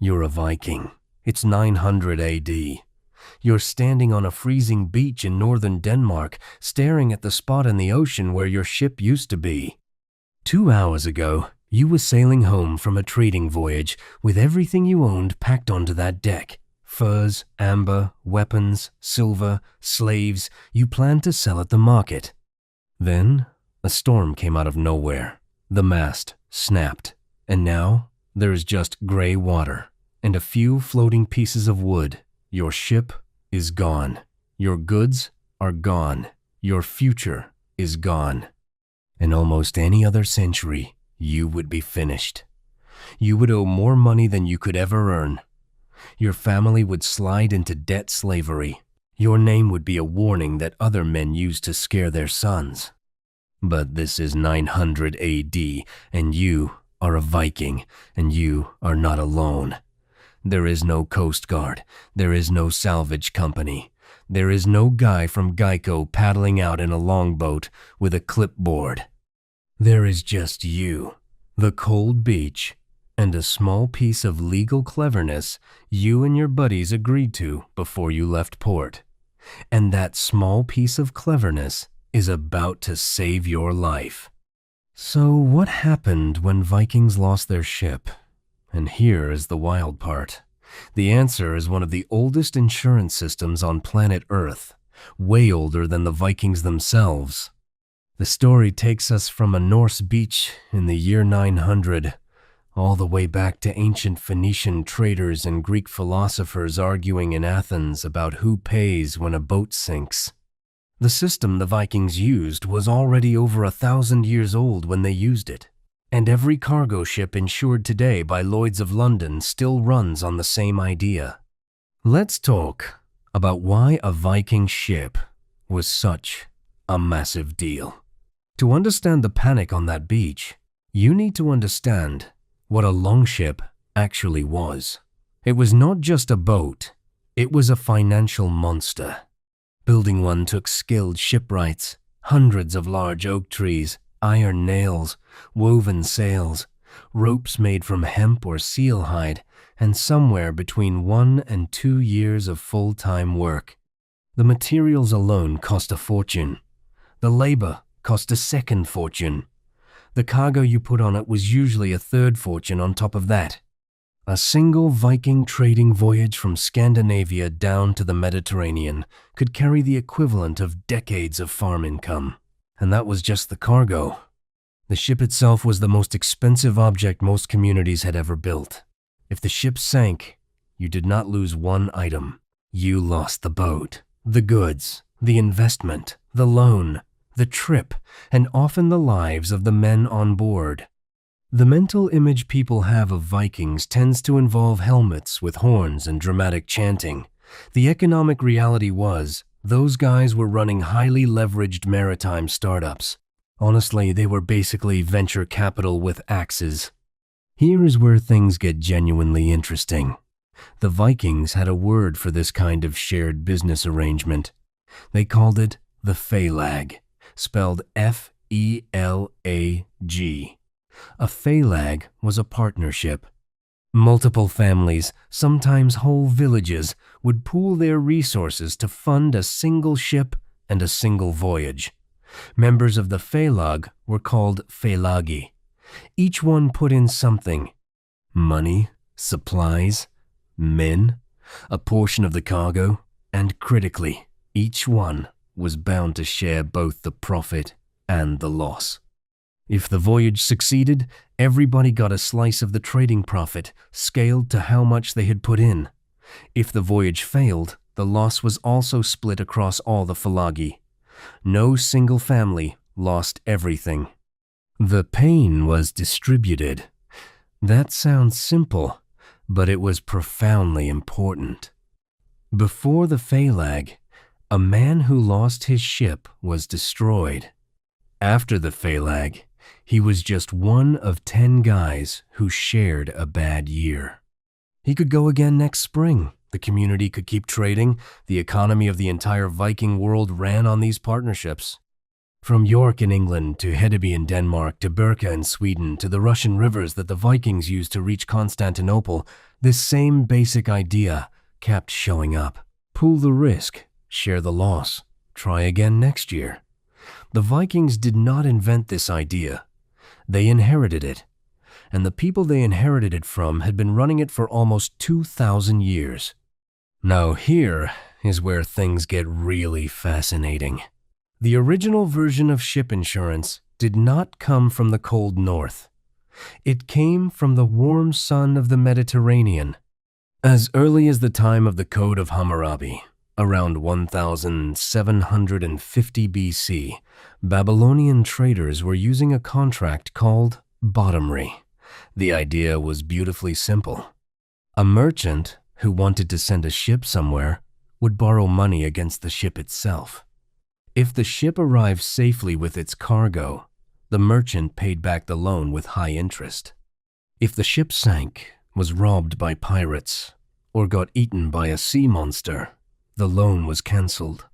You're a Viking. It's 900 AD. You're standing on a freezing beach in northern Denmark, staring at the spot in the ocean where your ship used to be. 2 hours ago, you were sailing home from a trading voyage with everything you owned packed onto that deck. Furs, amber, weapons, silver, slaves you planned to sell at the market. Then, a storm came out of nowhere. The mast snapped, and now there is just gray water and a few floating pieces of wood. Your ship is gone. Your goods are gone. Your future is gone. In almost any other century, you would be finished. You would owe more money than you could ever earn. Your family would slide into debt slavery. Your name would be a warning that other men used to scare their sons. But this is 900 AD, and you are a Viking, and you are not alone. There is no Coast Guard. There is no salvage company. There is no guy from Geico paddling out in a longboat with a clipboard. There is just you, the cold beach, and a small piece of legal cleverness you and your buddies agreed to before you left port. And that small piece of cleverness is about to save your life. So what happened when Vikings lost their ship? And here is the wild part. The answer is one of the oldest insurance systems on planet Earth, way older than the Vikings themselves. The story takes us from a Norse beach in the year 900, all the way back to ancient Phoenician traders and Greek philosophers arguing in Athens about who pays when a boat sinks. The system the Vikings used was already over 1,000 years old when they used it, and every cargo ship insured today by Lloyd's of London still runs on the same idea. Let's talk about why a Viking ship was such a massive deal. To understand the panic on that beach, you need to understand what a longship actually was. It was not just a boat, it was a financial monster. Building one took skilled shipwrights, hundreds of large oak trees, iron nails, woven sails, ropes made from hemp or seal hide, and somewhere between 1 and 2 years of full-time work. The materials alone cost a fortune. The labor cost a second fortune. The cargo you put on it was usually a third fortune on top of that. A single Viking trading voyage from Scandinavia down to the Mediterranean could carry the equivalent of decades of farm income. And that was just the cargo. The ship itself was the most expensive object most communities had ever built. If the ship sank, you did not lose one item. You lost the boat, the goods, the investment, the loan, the trip, and often the lives of the men on board. The mental image people have of Vikings tends to involve helmets with horns and dramatic chanting. The economic reality was, those guys were running highly leveraged maritime startups. Honestly, they were basically venture capital with axes. Here is where things get genuinely interesting. The Vikings had a word for this kind of shared business arrangement. They called it the phalag, spelled F-E-L-A-G. A phalag was a partnership. Multiple families, sometimes whole villages, would pool their resources to fund a single ship and a single voyage. Members of the phalag were called phalagi. Each one put in something: money, supplies, men, a portion of the cargo, and critically, each one was bound to share both the profit and the loss. If the voyage succeeded, everybody got a slice of the trading profit, scaled to how much they had put in. If the voyage failed, the loss was also split across all the phalagi. No single family lost everything. The pain was distributed. That sounds simple, but it was profoundly important. Before the phalag, a man who lost his ship was destroyed. After the phalag, he was just one of 10 guys who shared a bad year. He could go again next spring. The community could keep trading. The economy of the entire Viking world ran on these partnerships. From York in England to Hedeby in Denmark to Birka in Sweden to the Russian rivers that the Vikings used to reach Constantinople, this same basic idea kept showing up. Pool the risk, share the loss, try again next year. The Vikings did not invent this idea. They inherited it, and the people they inherited it from had been running it for almost 2,000 years. Now here is where things get really fascinating. The original version of ship insurance did not come from the cold north. It came from the warm sun of the Mediterranean. As early as the time of the Code of Hammurabi, around 1750 BC, Babylonian traders were using a contract called Bottomry. The idea was beautifully simple. A merchant who wanted to send a ship somewhere would borrow money against the ship itself. If the ship arrived safely with its cargo, the merchant paid back the loan with high interest. If the ship sank, was robbed by pirates, or got eaten by a sea monster, the loan was cancelled.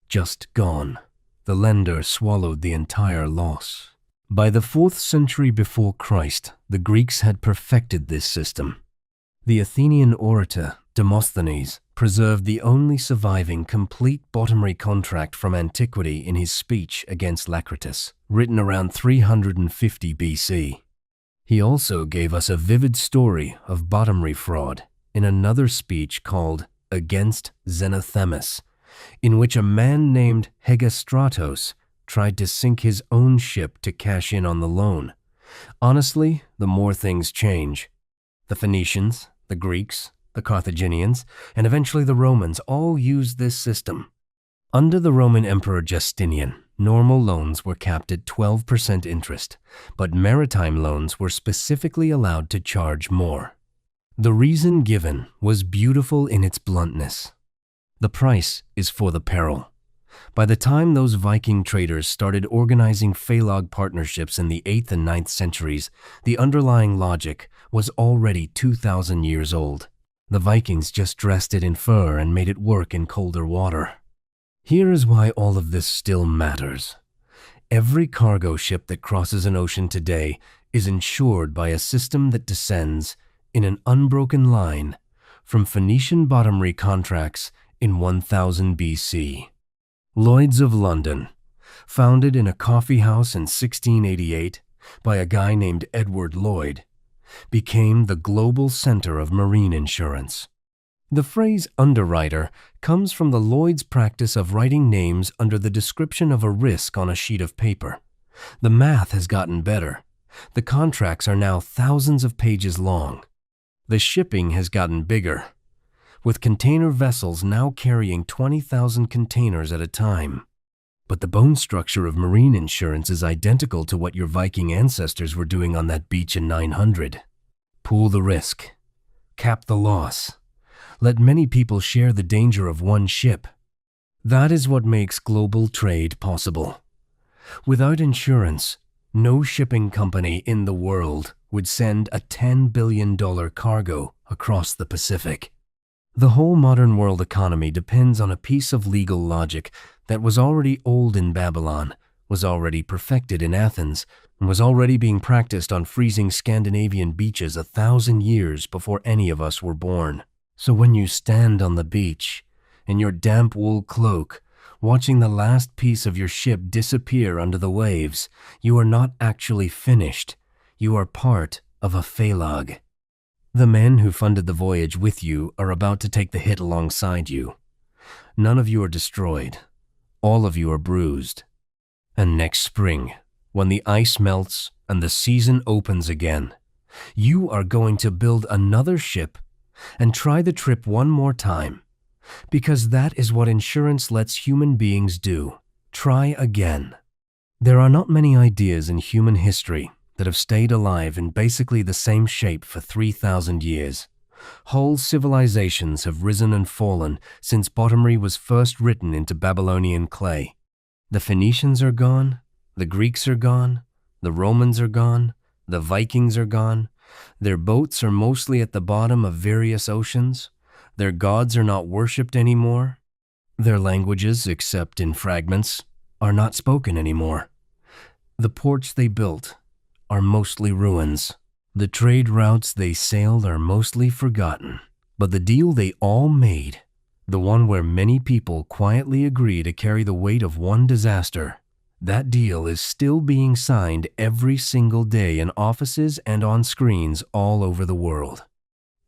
Just gone. The lender swallowed the entire loss. By the 4th century before Christ, the Greeks had perfected this system. The Athenian orator, Demosthenes, preserved the only surviving complete bottomry contract from antiquity in his speech against Lacratus, written around 350 BC. He also gave us a vivid story of bottomry fraud in another speech called Against Xenothemis, in which a man named Hegestratos tried to sink his own ship to cash in on the loan. Honestly, the more things change. The Phoenicians, the Greeks, the Carthaginians, and eventually the Romans all used this system. Under the Roman Emperor Justinian, normal loans were capped at 12% interest, but maritime loans were specifically allowed to charge more. The reason given was beautiful in its bluntness. The price is for the peril. By the time those Viking traders started organizing phalanx partnerships in the 8th and 9th centuries, the underlying logic was already 2,000 years old. The Vikings just dressed it in fur and made it work in colder water. Here is why all of this still matters. Every cargo ship that crosses an ocean today is insured by a system that descends in an unbroken line from Phoenician bottomry contracts in 1000 BC. Lloyd's of London, founded in a coffee house in 1688 by a guy named Edward Lloyd, became the global center of marine insurance. The phrase underwriter comes from the Lloyd's practice of writing names under the description of a risk on a sheet of paper. The math has gotten better. The contracts are now thousands of pages long. The shipping has gotten bigger, with container vessels now carrying 20,000 containers at a time. But the bone structure of marine insurance is identical to what your Viking ancestors were doing on that beach in 900. Pool the risk. Cap the loss. Let many people share the danger of one ship. That is what makes global trade possible. Without insurance, no shipping company in the world would send a $10 billion cargo across the Pacific. The whole modern world economy depends on a piece of legal logic that was already old in Babylon, was already perfected in Athens, and was already being practiced on freezing Scandinavian beaches 1,000 years before any of us were born. So when you stand on the beach, in your damp wool cloak, watching the last piece of your ship disappear under the waves, you are not actually finished. You are part of a phalanx. The men who funded the voyage with you are about to take the hit alongside you. None of you are destroyed. All of you are bruised. And next spring, when the ice melts and the season opens again, you are going to build another ship and try the trip one more time, because that is what insurance lets human beings do. Try again. There are not many ideas in human history that have stayed alive in basically the same shape for 3,000 years. Whole civilizations have risen and fallen since Bottomry was first written into Babylonian clay. The Phoenicians are gone, the Greeks are gone, the Romans are gone, the Vikings are gone. Their boats are mostly at the bottom of various oceans. Their gods are not worshipped anymore. Their languages, except in fragments, are not spoken anymore. The ports they built are mostly ruins. The trade routes they sailed are mostly forgotten. But the deal they all made, the one where many people quietly agree to carry the weight of one disaster, that deal is still being signed every single day in offices and on screens all over the world.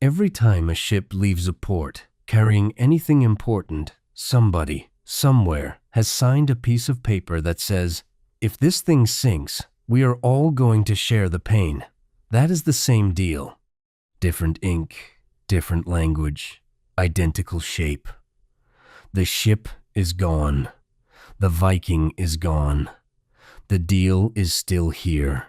Every time a ship leaves a port carrying anything important, somebody, somewhere, has signed a piece of paper that says, "If this thing sinks, we are all going to share the pain." That is the same deal. Different ink, different language, identical shape. The ship is gone. The Viking is gone. The deal is still here.